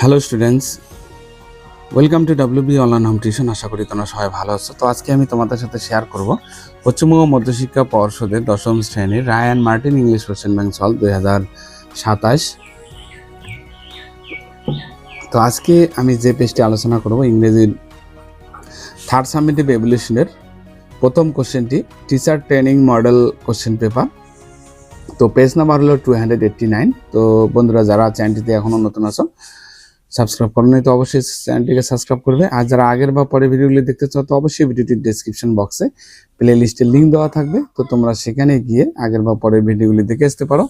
Hello students, welcome to WB online home tuition. আশা করি তোমরা সবাই ভালো আছো। তো আজকে আমি তোমাদের সাথে শেয়ার করব পশ্চিমবঙ্গ মধ্যশিক্ষা পর্ষদের 10ম শ্রেণীর Ray and Martin English question bank solve 2027। তো আজকে আমি যে পেজটি আলোচনা করব ইংরেজির থার্ড সামেটিভ এভলিউশনের প্রথম কোশ্চেনটি, teacher training model question paper. তো পেজ নাম্বার হলো 289। তো বন্ধুরা, যারা চ্যানেলটিতে এখনও নতুন আছো, সাবস্ক্রাইব করো নাই তো অবশ্যই চ্যানেলটিকে সাবস্ক্রাইব করবে। আর যারা আগের বা পরের ভিডিওগুলি দেখতে চাও তো অবশ্যই ভিডিওটির ডেসক্রিপশন বক্সে প্লে লিস্টের লিঙ্ক দেওয়া থাকবে, তো তোমরা সেখানে গিয়ে আগের বা পরের ভিডিওগুলি দেখে আসতে পারো।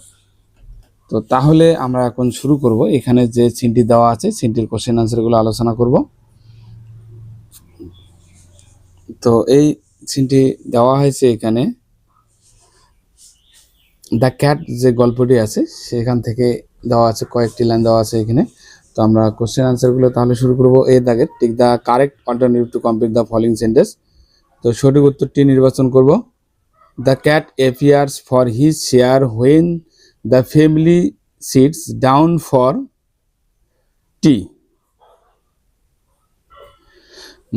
তো তাহলে আমরা এখন শুরু করব। এখানে যে চিনটি দেওয়া আছে, চিনটির কোশ্চেন আনসারগুলো আলোচনা করব। তো এই চিনটি দেওয়া হয়েছে এখানে দ্য ক্যাট যে গল্পটি আছে সেখান থেকে দেওয়া আছে, কয়েকটি লাইন দেওয়া আছে এখানে। তো আমরা কোশ্চেন আনসারগুলো তাহলে শুরু করবো। এই দাগের tick the correct alternative to complete the following sentence. তো সঠিক উত্তরটি নির্বাচন করব। The cat appears for his share when the family sits down for tea.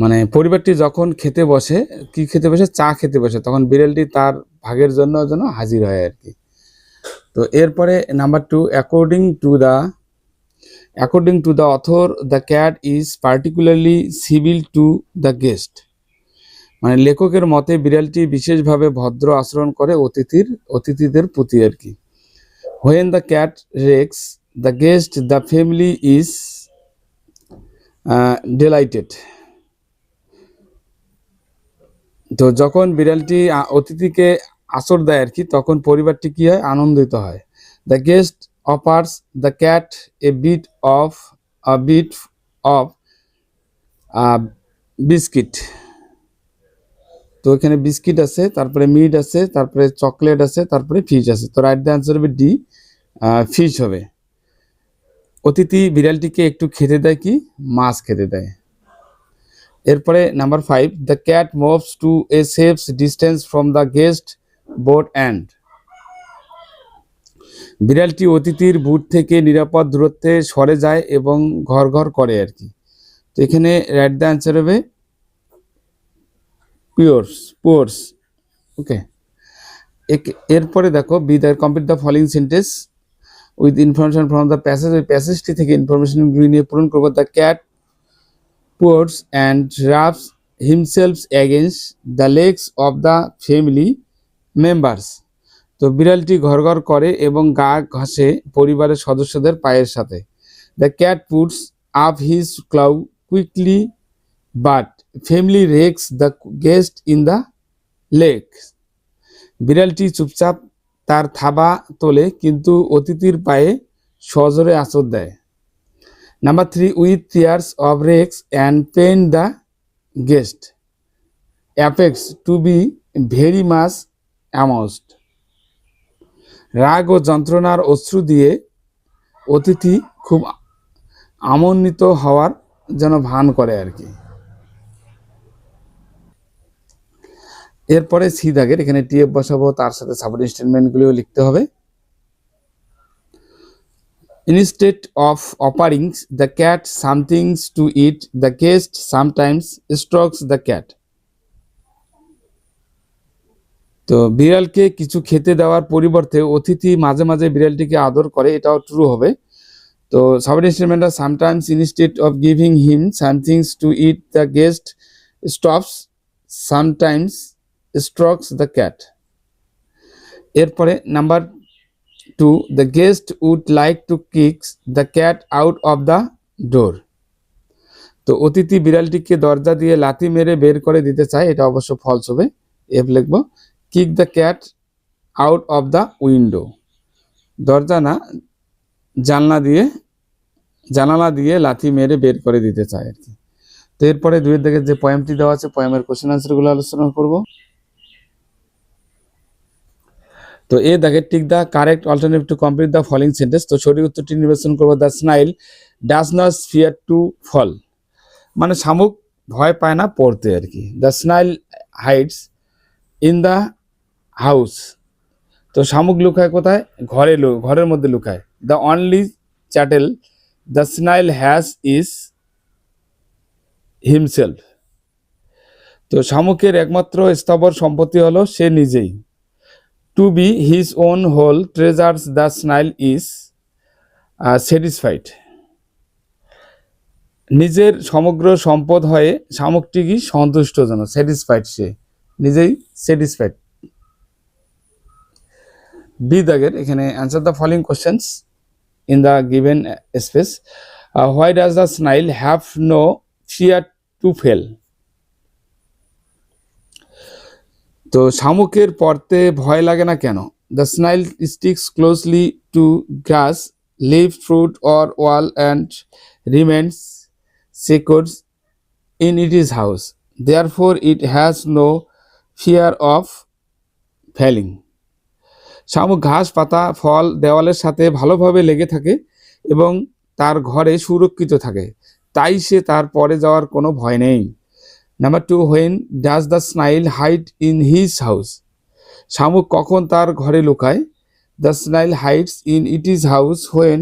মানে পরিবারটি যখন খেতে বসে, কি খেতে বসে, চা খেতে বসে, তখন বিড়ালটি তার ভাগের জন্য হাজির হয় আর কি। তো এরপরে number 2, According to the author, the cat is particularly civil to the guest. মানে লেখকের মতে বিড়ালটি বিশেষভাবে ভদ্র আচরণ করে অতিথিদের প্রতি আর কি। When the cat rakes the guest, the family is delighted. তো যখন বিড়ালটি অতিথিকে আচর দেয় আর কি, তখন পরিবারটি কি হয়, আনন্দিত হয়। The guest offers the cat a bit of biscuit. তো এখানে বিস্কিট আছে, তারপরে মিট আছে, তারপরে চকলেট আছে, তারপরে ফিশ আছে। তো রাইট দ্য আনসার হবে ডি, ফিশ হবে। অতিথি বিড়ালটিকে একটু খেতে দেয়, কি, মাছ খেতে দেয়। এরপরে number 5, the cat moves to a safe distance from the guest boot and. বিড়ালটি অতিথির বুট থেকে নিরাপদ দূরত্বে সরে যায় এবং ঘর ঘর করে আর কি। তো এখানে রাইট দ্য আনসার হবে পোর্স। ওকে, এরপরে দেখো, B the complete the following sentence with information from the passage. ওই প্যাসেজটি থেকে ইনফরমেশনগুলি নিয়ে পূরণ করবো। The cat purrs and rubs himself against the legs of the family members. তো বিড়ালটি ঘর ঘর করে এবং গা ঘষে পরিবারের সদস্যদের পায়ের সাথে। The cat puts up his claw quickly but family wrecks the guest in the leg. বিড়ালটি চুপচাপ তার থাবা তোলে, কিন্তু অতিথির পায়ে সজোরে আঁচড় দেয়। Number 3, with tears of wrecks and pain the guest appears to be very much amused. রাগ ও যন্ত্রণার অশ্রু দিয়ে অতিথি খুব আমন্বিত হওয়ার যেন ভান করে আর কি। এরপরে সি দাগের এখানে টিএফ বসাবো, তার সাথে সাপোর্টিং স্টেটমেন্টগুলিও লিখতে হবে। Instead of offering the cat something to eat, the guest sometimes strokes the cat. তো বিড়ালকে কিছু খেতে দেওয়ার পরিবর্তে অতিথি মাঝে মাঝে বিড়ালটিকে আদর করে, এটাও ট্রু হবে। তো সাবঅর্ডিনেট স্টেটমেন্টটা sometimes instead of giving him somethings to eat the guest stops sometimes strokes the cat. এরপরে number 2, the guest would like to kick the cat out of the door. তো অতিথি বিড়ালটিকে দরজা দিয়ে লাথি মেরে বের করে দিতে চায়, এটা অবশ্য ফলস হবে। এফ লিখবো। Kick the cat out of the window. দরজা না, জানালা দিয়ে লাথি মেরে বের করে দিতে চায় আর কি। তো এরপরে 2 দিকে যে পয়েমটি দেওয়া আছে, পয়েমের কোশ্চেন আনসারগুলো আলোচনা করব। তো এ দেখে tick the correct alternative to complete the following sentence. তো সঠিক উত্তরটি নির্বাচন করবো। The snail does not fear to fall. মানে শামুক ভয় পায় না পড়তে আর কি। The snail hides in the house. তো শামুক লুকায় কোথায়, ঘরের মধ্যে লুকায়। The only chattel the snail has is himself. তো শামুকের একমাত্র স্থাবর সম্পত্তি হলো সে নিজেই। To be his own whole treasures the স্নাইল is satisfied. নিজের সমগ্র সম্পদ হয়ে শামুকটি কি সন্তুষ্টজনক, স্যাটিসফাইড, সে নিজেই স্যাটিসফাইড। বি দাগের এখানে answer the following questions in the given space. Why does the snail have no fear to fall? তো শামুকের পড়তে ভয় লাগে না কেন? The snail sticks closely to grass, leaf, fruit or wall and remains secret in its house. Therefore, it has no fear of falling. শামুক ঘাস, পাতা, ফল, দেওয়ালের সাথে ভালোভাবে লেগে থাকে এবং তার ঘরে সুরক্ষিত থাকে, তাই সে তার পরে যাওয়ার কোনো ভয় নেই। Number 2, when does the snail hide in his house? শামুক কখন তার ঘরে লুকায়? The snail hides in its house when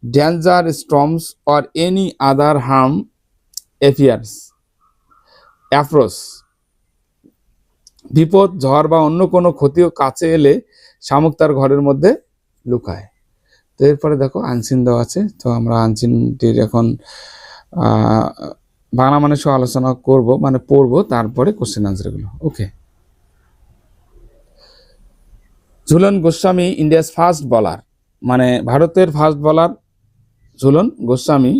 danger, storms or any other harm approach. বিপদ, ঝড় বা অন্য কোনো ক্ষতিও কাছে এলে শামুক তার ঘরের মধ্যে লুকায়। তো এরপরে দেখো আনসিন দেওয়া আছে, তো আমরা আনসিনটির এখন বাংলা মানে সহ আলোচনা করব, মানে পড়বো, তারপরে কোশ্চেন আনসারগুলো। Okay. Jhulan Goswami India's first bowler, মানে ভারতের first bowler Jhulan Goswami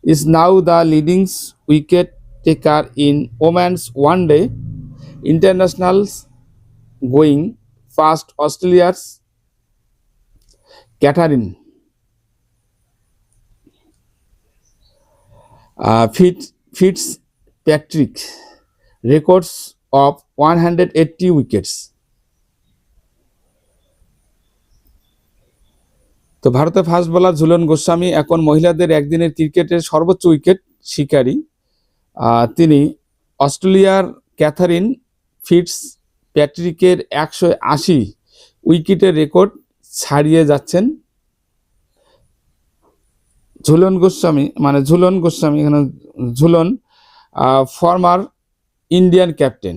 is now the leading wicket taker in women's one day internationals, going first অস্ট্রেলিয়ার Catherine Fitzpatrick records of 180 wickets. তো ভারতের ফাস্ট বোলার ঝুলন গোস্বামী এখন মহিলাদের একদিনের ক্রিকেটের সর্বোচ্চ উইকেট শিকারী। তিনি অস্ট্রেলিয়ার ক্যাথারিন ফিটজপ্যাট্রিকের 180 উইকেটের রেকর্ড ছাড়িয়ে যাচ্ছেন। ঝুলন গোস্বামী এখানে Jhulan former Indian captain.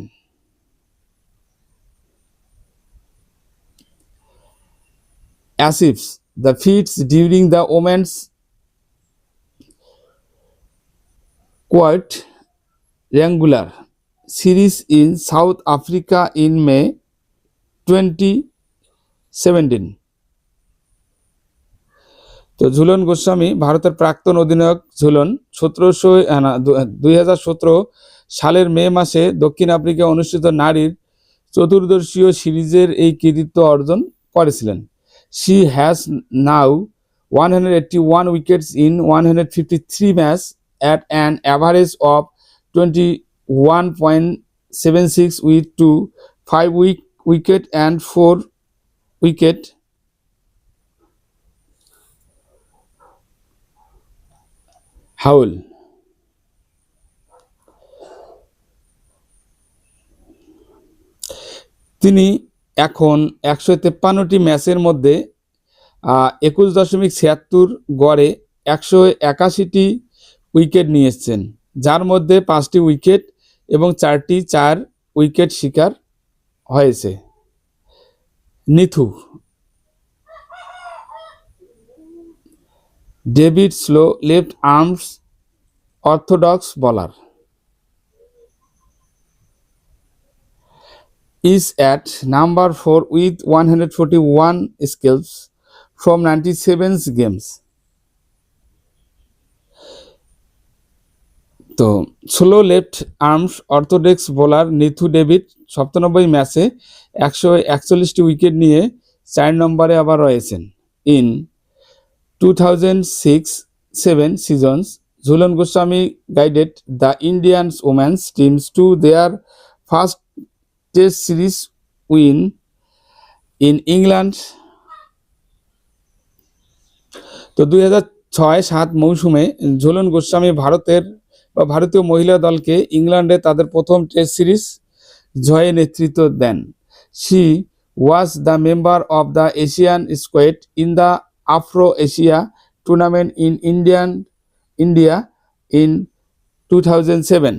achieves the feats during the women's quadrangular series in South Africa in May 2017. তো ঝুলন গোস্বামী ভারতের প্রাক্তন অধিনায়ক ঝুলন 2017 সালের মে মাসে দক্ষিণ আফ্রিকায় অনুষ্ঠিত নারীর চতুর্দশীয় সিরিজের এই কৃতিত্ব অর্জন করেছিলেন। She has now 181 wickets in 153 matches at an average of 21.76 with 5 wicket and 4 wicket haul. তিনি এখন 153টি ম্যাচের মধ্যে 21.76 গড়ে 181টি উইকেট নিয়ে এসেছেন, যার মধ্যে 5টি উইকেট এবং 4টি 4 উইকেট শিকার হয়েছে। Neetu David slow left arms orthodox bowler is at number 4 with 141 skills from 97 games. তো slow left arms orthodox bowler Neetu David 97 ম্যাচে 141টি উইকেট নিয়ে 4 নম্বরে আবার রয়েছেন। In 2006-7 seasons, Jhulan Goswami guided the Indian women's teams to their first test series win in England. তো 2006-07 মৌসুমে ঝুলন গোস্বামী ভারতীয় মহিলা দলকে ইংল্যান্ডে তাদের প্রথম টেস্ট সিরিজ জয়ে নেতৃত্ব দেন। She was the member of the Asian squad in the Afro Asia tournament in India in 2007.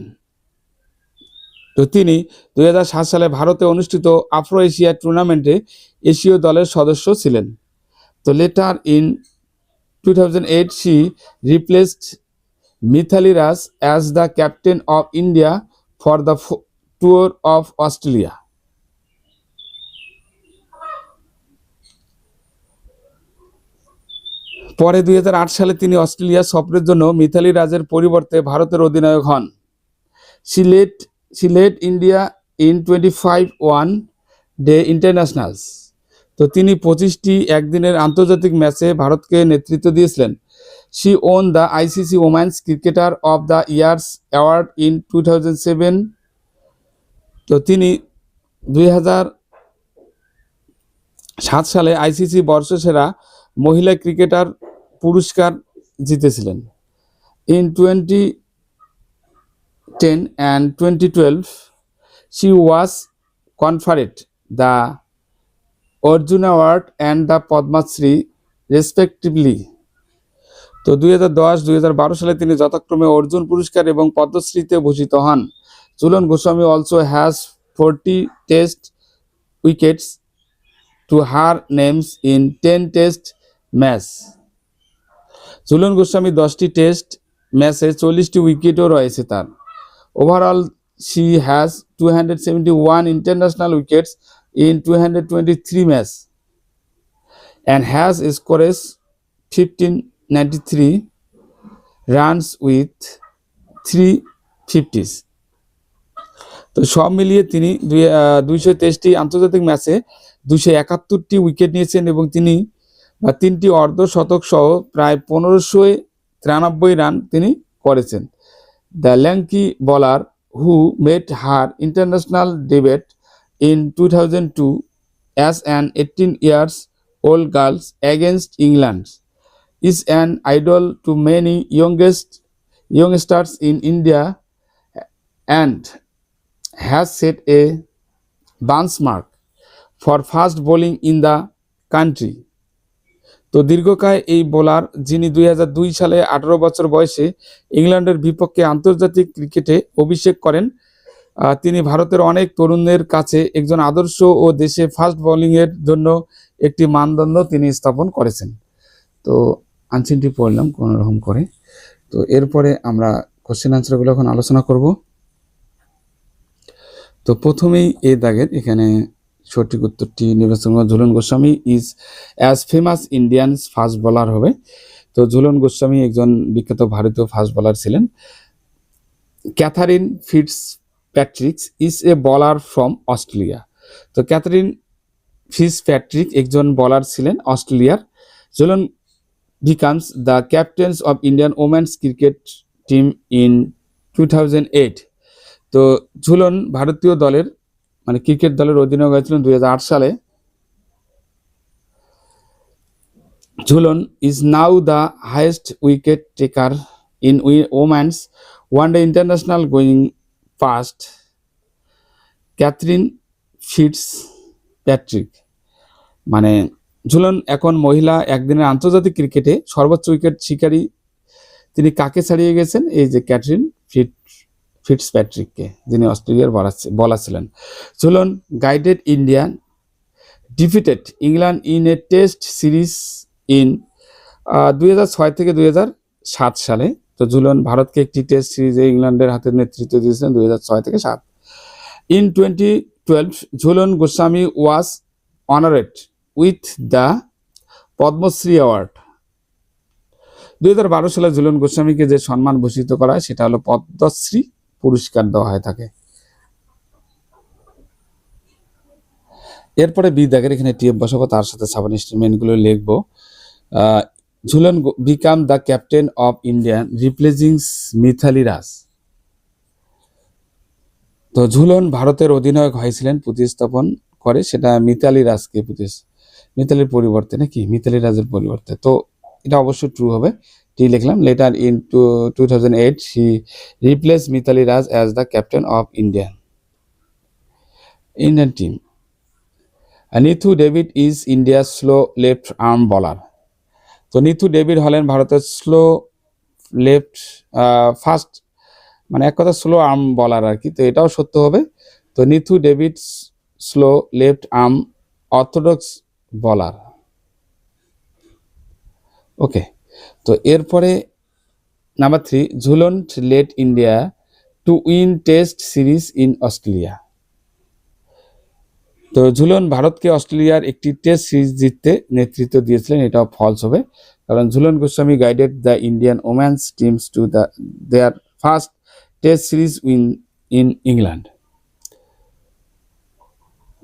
তো তিনি 2007 সালে ভারতে অনুষ্ঠিত আফ্রো এশিয়া টুর্নামেন্টে এশীয় দলের সদস্য ছিলেন। তো letter in 2008 she replaced Mithali Raj as the captain of India for the tour of Australia. পরে 2008 সালে তিনি অস্ট্রেলিয়া সফরের জন্য মিথালি রাজের পরিবর্তে ভারতের অধিনায়ক হন। She led India in 25 one-day internationals. তো তিনি 25টি একদিনের আন্তর্জাতিক ম্যাচে ভারতকে নেতৃত্ব দিয়েছিলেন। She won the ICC Women's Cricketer of the Year's Award in 2007. তো তিনি 2007 সালে আইসিসি বর্ষসেরা মহিলা ক্রিকেটার পুরস্কার জিতেছিলেন। In 2010 and 2012 she was conferred the Arjuna Award and the Padma Shri respectively. তো 2010-2012 সালে তিনি যথাক্রমে অর্জুন পুরস্কার এবং পদ্মশ্রীতে ভূষিত হন। Jhulan Goswami also has 40 test wickets to her names in 10 test match. Jhulan Goswami 10টি টেস্ট ম্যাচে 40টি উইকেটও রয়েছে তার। Overall she has 271 international wickets in 223 matches and has scored 1593 runs with 3 50s. তো সব মিলিয়ে তিনি 223টি আন্তর্জাতিক ম্যাচে 271টি উইকেট নিয়েছেন এবং তিনি 3টি অর্ধশতক সহ প্রায় 1593 রান তিনি করেছেন। The lanky bowler who made her international debut in 2002 as an 18-year-old girl against England is an idol to many youngsters in India and has set a benchmark for fast bowling in the country. তো দীর্ঘকায় এই bowler যিনি 2002 সালে 18 বছর বয়সে ইংল্যান্ডের বিপক্ষে আন্তর্জাতিক ক্রিকেটে অভিষেক করেন, তিনি ভারতের অনেক তরুণদের কাছে একজন আদর্শ ও দেশে ফাস্ট বোলিংয়ের জন্য একটি মানদণ্ড তিনি স্থাপন করেছেন। তো আনসারটি পড়লাম কোনো রকম করে। তো এরপরে আমরা কোশ্চেন আনসারগুলো এখন আলোচনা করব। তো প্রথমেই এই দাগের এখানে সঠিক উত্তরটি নির্বাচন করা Jhulan Goswami is as famous Indian fast bowler হবে। তো ঝুলন গোস্বামী একজন বিখ্যাত ভারতীয় ফাস্ট বোলার ছিলেন। Katherine Fitzpatrick is a bowler from Australia. তো ক্যাথারিন ফিটজপ্যাট্রিক একজন বোলার ছিলেন অস্ট্রেলিয়ার। Jhulan becomes the captains of Indian women's cricket team in 2008. তো ঝুলন ভারতীয় দলের মানে ক্রিকেট দলের অধিনায়ক হয়েছিলেন 2008 সালে। Jhulan is now the highest wicket taker in women's one-day international going past Katherine Fitzpatrick. মানে ঝুলন এখন মহিলা একদিনের আন্তর্জাতিক ক্রিকেটে সর্বোচ্চ উইকেট শিকারী। তিনি কাকে ছাড়িয়ে গেছেন? এই যে ক্যাথরিন ফিটজপ্যাট্রিককে, যিনি অস্ট্রেলিয়ার বলার ছিলেন। Jhulan guided Indian defeated England in a test series in 2006 থেকে 2007 সালে। তো ঝুলন ভারতকে একটি টেস্ট সিরিজে ইংল্যান্ডের হাতে নেতৃত্ব দিয়েছিলেন 2006 থেকে 7। In 2012 Jhulan Goswami was honoured with the Padma Shri award. 2012 সালে ঝুলন গোস্বামীকে যে সম্মান ভূষিত করা হয় সেটা হলো পদ্মশ্রী পুরস্কার দেওয়া হয় থাকে। এরপরে বি দাগের এখানে টিএফ বসাবো, তার সাথে সাবস্টেটমেন্টগুলো লিখবো। Jhulan became the captain of Indian replacing Mithali Raj. তো ঝুলন ভারতের অধিনায়ক হয়েছিলেন প্রতিস্থাপন করে সেটা মিতালি রাজকে, মিতালির পরিবর্তে নাকি মিতালি রাজের পরিবর্তে। তো এটা অবশ্যই ট্রু হবে, টি লিখলাম। Later in 2008 she replaced Mithali Raj as the captain of Indian team. Neithu David is India's slow left arm bowler. তো নিথু ডেভিড হলেন ভারতের স্লো লেফট ফাস্ট, মানে এক কথা স্লো আর্ম বলার আর কি, তো এটাও সত্য হবে। তো Neetu David slow left arm orthodox bowler. Okay, তো এরপরে number 3, Jhulan led India to win test series in Australia. তো ঝুলন ভারতকে অস্ট্রেলিয়ার একটি টেস্ট সিরিজ জিততে নেতৃত্ব দিয়েছিলেন, এটাও ফলস হবে, কারণ Jhulan Goswami guided the Indian women's teams to their first test series win in England.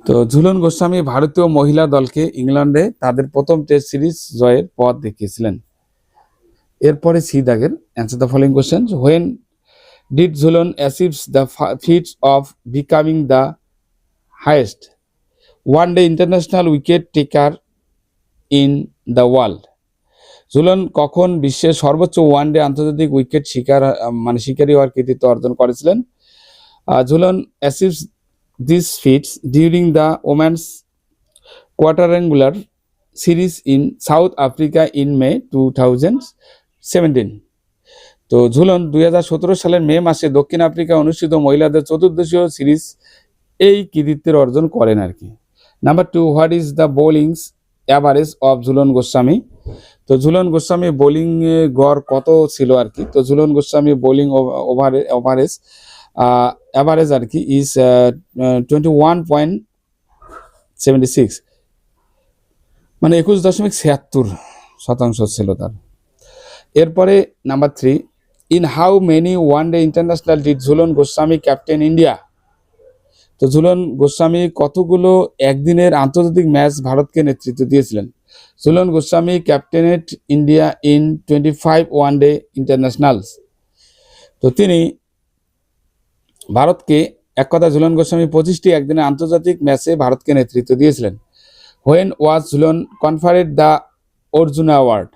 তো ঝুলন গোস্বামী ভারতীয় মহিলা দলকে ইংল্যান্ডে তাদের প্রথম টেস্ট সিরিজ জয়ের পথ দেখিয়েছিলেন। এরপরে সি দাগের answer the following question. When did Jhulan achieves the feat of becoming the highest one day international wicket taker in the world. Jhulan কখন বিশ্বের সর্বোচ্চ ওয়ানডে আন্তর্জাতিক উইকেট শিকারী হওয়ার কৃতিত্ব অর্জন করেছিলেন? Jhulan achieves this feats during the women's quadrangular series in South Africa in May 2017। তো ঝুলন 2017 সালের মে মাসে দক্ষিণ আফ্রিকা অনুষ্ঠিত মহিলাদের চতুর্দশীয় সিরিজ এই কৃতিত্বের অর্জন করেন আর কি। Number 2, what is the bowlings average of Jhulan Goswami. তো ঝুলন গোস্বামী বোলিং গড় কত ছিল আর কি? তো ঝুলন গোস্বামী বোলিং অ্যাভারেজ আর কি ইজ 21.76, মানে 21.76% ছিল তার। এরপরে number 3, in how many one day international did Jhulan Goswami captain India. তো ঝুলন গোস্বামী কতগুলো একদিনের আন্তর্জাতিক ম্যাচ ভারতকে নেতৃত্ব দিয়েছিলেন? Jhulan Goswami captained India in 25 one day internationals. তো তিনি ভারতকে, এক কথা ঝুলন গোস্বামী 25টি একদিনের আন্তর্জাতিক ম্যাচে ভারতকে নেতৃত্ব দিয়েছিলেন। When was Jhulan conferred the Arjuna award.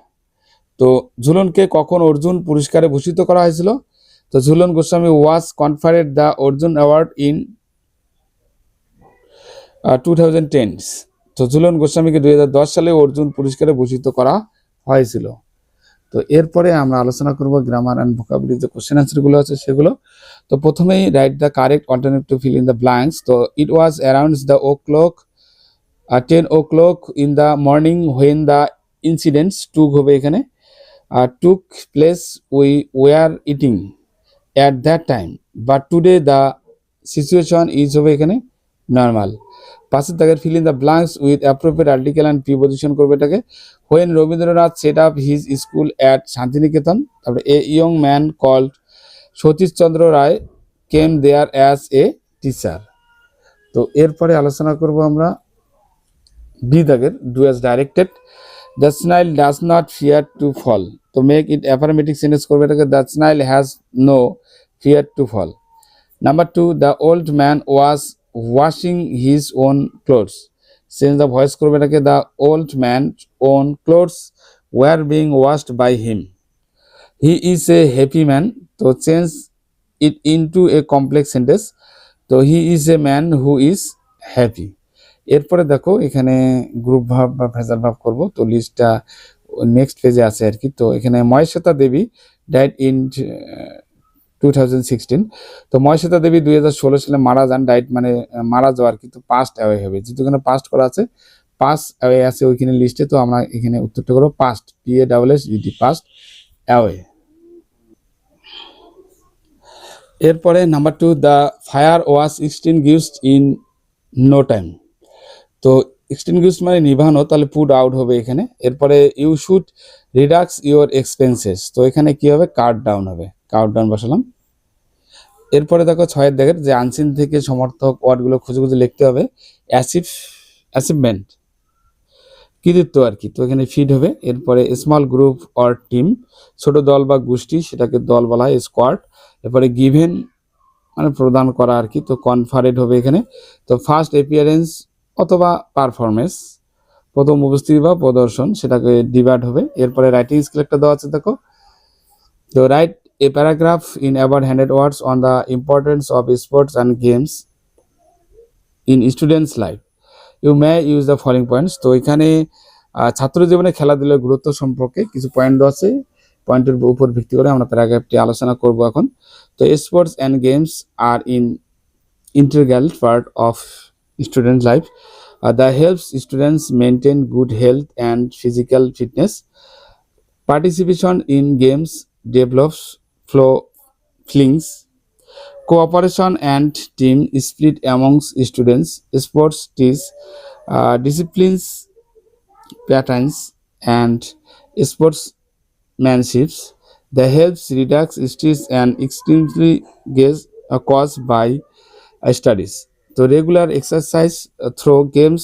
তো ঝুলনকে কখন অর্জুন পুরস্কারে ভূষিত করা হয়েছিল? তো Jhulan Goswami was conferred the Arjuna award in 2010। তো ঝুলন গোস্বামীকে 2010 সালে অর্জুন পুরস্কারে ভূষিত করা হয়েছিল। তো এরপরে আমরা আলোচনা করব গ্রামার অ্যান্ড ভোকাবুলারি যে কোশ্চেন অ্যান্সারগুলো আছে সেগুলো। তো প্রথমেই write the correct alternative to fill in the blanks. তো it was around the 10 o'clock in the morning when the incidents took হবে এখানে, took place we were eating at that time, but today the situation is হবে এখানে normal. পাশের দাগের fill in the blanks with appropriate article and preposition করবে এটাকে। When Rabindranath set up his school at Santiniketan, তারপরে a young man called Satish Chandra Roy came there as a teacher. তো এরপরে আলোচনা করব আমরা বি দাগের do as directed. The snail does not fear to fall. তো মেক ইট অ্যাফার্মেটিভ সেন্টেন্স করবে এটাকে, the snail has no fear to fall. Number 2, the old man was washing his own clothes. Change the voice করবে এটাকে, the old man's own clothes were being washed by him. He is a happy man. তো change it into a complex sentence. তো he is a man who is happy. এরপরে দেখো এখানে group ভাব বা ভেজাল ভাব করব, তো লিস্টটা নেক্সট পেজে আছে আর কি। তো এখানে মহেশ্বেতা দেবী ডাইড ইন 2016। তো মহেশ্বেতা দেবী 2016 সালে মারা যান, ডাইট মানে মারা যাওয়ার, কিন্তু পাস্ট অ্যাওয়ে হবে, যেহেতু এখানে পাস্ট করা আছে, পাস্ট অ্যাওয়ে আছে ওইখানে লিস্টে, তো আমরা এখানে উত্তরটা করবো পাস্ট, PASSED, পাস্ট অ্যাওয়ে। এরপরে number 2, the fire was extinguished in no time. তো এক্সটিংগুইশড মানে নিভানো, তাহলে পুট আউট হবে এখানে। এরপরে you should reduce your expenses. তো এখানে কি হবে, কাট ডাউন হবে, কাট ডাউন বসালাম। এরপরে দেখো 6 দেখের যে আনসিন থেকে সমর্থক ওয়ার্ডগুলো খুঁজে খুঁজে লিখতে হবে। অ্যাচিভমেন্ট কৃতিত্ব আর কি, তো এখানে ফিড হবে। এরপরে স্মল গ্রুপ অর টিম, ছোট দল বা গোষ্ঠী, সেটাকে দল বলা হয় স্কোয়াড। এরপরে গিভেন মানে প্রদান করা আর কি, তো কনফারেড হবে এখানে। তো ফার্স্ট অ্যাপিয়ারেন্স অথবা পারফরমেন্স, প্রথম উপস্থিতি বা প্রদর্শন, সেটাকে ডিভাইড হবে। এরপরে রাইটিং স্কিল একটা দেওয়া আছে দেখো, তো right a paragraph in about-handed words on the importance of sports and games in students' life. You may use the following points. তো এখানে ছাত্র জীবনে খেলাধুলার গুরুত্ব সম্পর্কে কিছু পয়েন্ট দেওয়া আছে, পয়েন্টের উপর ভিত্তি করে আমরা প্যারাগ্রাফটি আলোচনা করব এখন। তো sports and games are integral part of student life that helps students maintain good health and physical fitness. Participation in games develops flow feelings, cooperation and team spirit amongst students. Sports teach disciplines, patterns, and sportsmanships that helps reduce stress and extremely gaze caused by studies. So regular exercise through games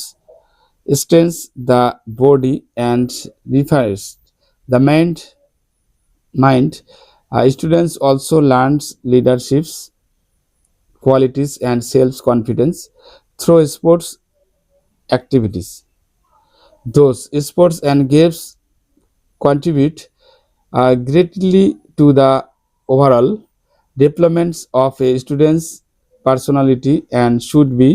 strengthens the body and refreshes the mind. Students also learns leaderships qualities and self-confidence through sports activities. Those sports and games contribute greatly to the overall development of a student's personality and should be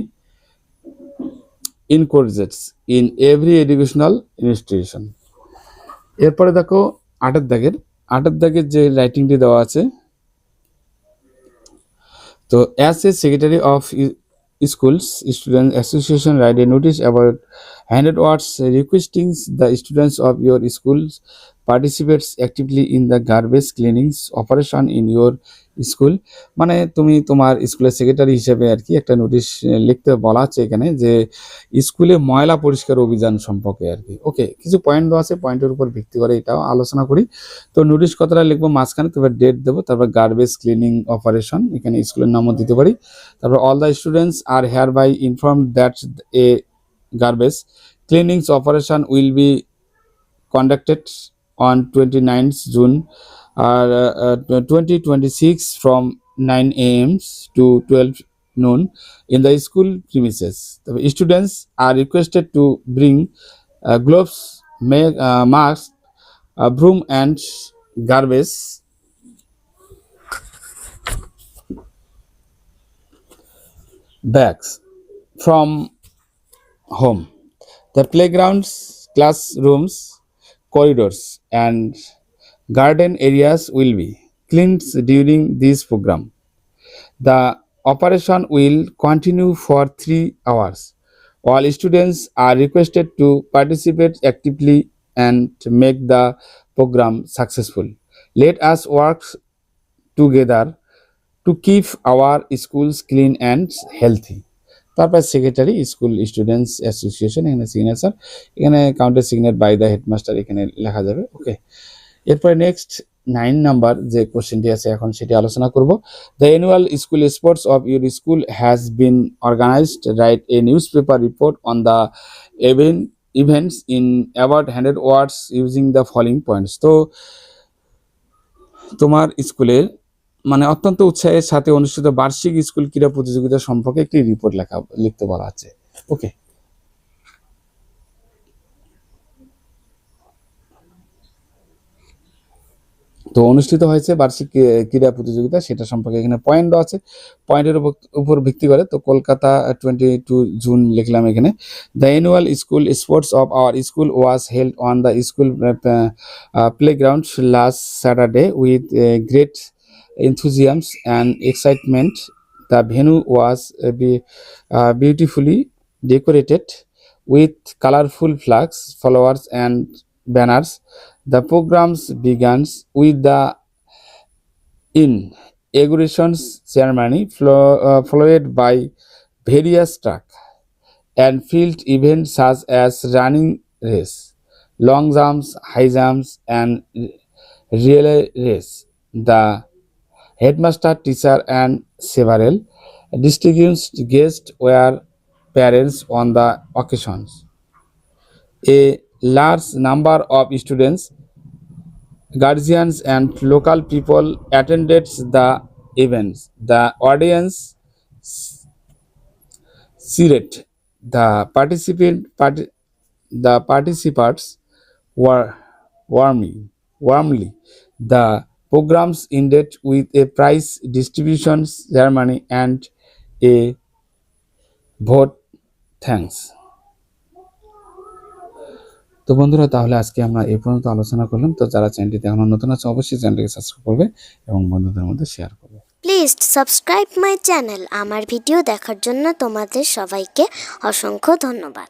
encourages in every educational institution. এরপরে দেখো আটের দাগের যে রাইটিংটি দেওয়া আছে, তো as a secretary of schools student association write a notice about 100 words requesting the students of your schools participates actively in the garbage cleaning operation in your school. মানে তুমি তোমার স্কুলের সেক্রেটারি হিসেবে আর কি একটা নোটিশ লিখতে বলা আছে এখানে, যে স্কুলে ময়লা পরিষ্কার অভিযান সম্পর্কে আর কি। ওকে, কিছু পয়েন্ট দেওয়া আছে, পয়েন্টের উপর ভিত্তি করে এটাও আলোচনা করি। তো নোটিশ কথাটা লিখবো মাঝখানে, তারপর ডেট দেবো, তারপর গার্বেজ ক্লিনিং অপারেশন, এখানে স্কুলের নামও দিতে পারি। তারপর all the students are hereby inform that a garbage cleanings operation will be conducted on 29th June 2026 from 9 a.m. to 12 noon in the school premises. The students are requested to bring gloves, masks, broom and garbage bags from home. The playgrounds, classrooms, corridors, and garden areas will be cleaned during this program. The operation will continue for 3 hours. All students are requested to participate actively and make the program successful. Let us work together to keep our schools clean and healthy. তারপর secretary school students association, এখানে signature, এখানে countersigned by the headmaster এখানে লেখা যাবে। ওকে, এরপরে next 9 number যে কোশ্চেনটি আছে এখন সেটি আলোচনা করব। The annual school sports of your school has been organised, write a news paper report on the events in about 100 words using the following points. তো তোমার স্কুলের মানে অত্যন্ত উৎসাহের সাথে অনুষ্ঠিত বার্ষিক স্কুল ক্রীড়া প্রতিযোগিতা সম্পর্কে একটি রিপোর্ট লিখতে বলা আছে। ওকে, তো অনুষ্ঠিত হয়েছে বার্ষিক ক্রীড়া প্রতিযোগিতা, সেটা সম্পর্কে এখানে পয়েন্ট দেওয়া আছে, পয়েন্টের উপর ভিত্তি করে। তো কলকাতা 22 জুন লিখলাম এখানে। The annual school sports of our school was held on the school playground last Saturday with great enthusiasm and excitement. The venue was beautifully decorated with colorful flags, flowers, and banners. The programs began with the inauguration ceremony, followed by various track and field events such as running race, long jumps, high jumps, and relay race. The headmaster, teacher, and several distinguished guests were parents on the occasions. A large number of students, guardians, and local people attended the events. The audience cheered the participants were warmly. The programs ended with a prize distribution ceremony and a vote thanks. তো বন্ধুরা, তাহলে আজকে আমরা এই পর্যন্ত আলোচনা করলাম। তো যারা চ্যানেলটিতে এখনো নতুন আছে অবশ্যই চ্যানেলটিকে সাবস্ক্রাইব করবে এবং বন্ধুদের মধ্যে শেয়ার করবে। Please subscribe my channel. আমার ভিডিও দেখার জন্য তোমাদের সবাইকে অসংখ্য ধন্যবাদ।